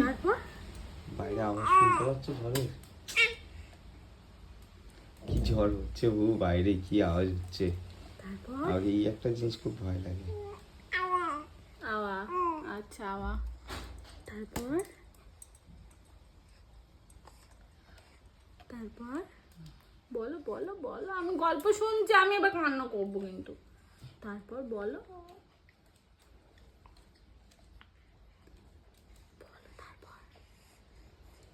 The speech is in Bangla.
তারপর বাইরে আওয়াজ শুনতে পাচ্ছ ঝড়ের? কি ঝড় হচ্ছে ও, বাইরে কি আওয়াজ হচ্ছে। তারপর আর এই একটা জিনিস খুব ভয় লাগে। আওয়া, আচ্ছা আওয়া। তারপর তারপর বলো বলো বলো, আমি গল্প শুনছি, আমি এবার কান্না করবো কিন্তু। তারপর বলো।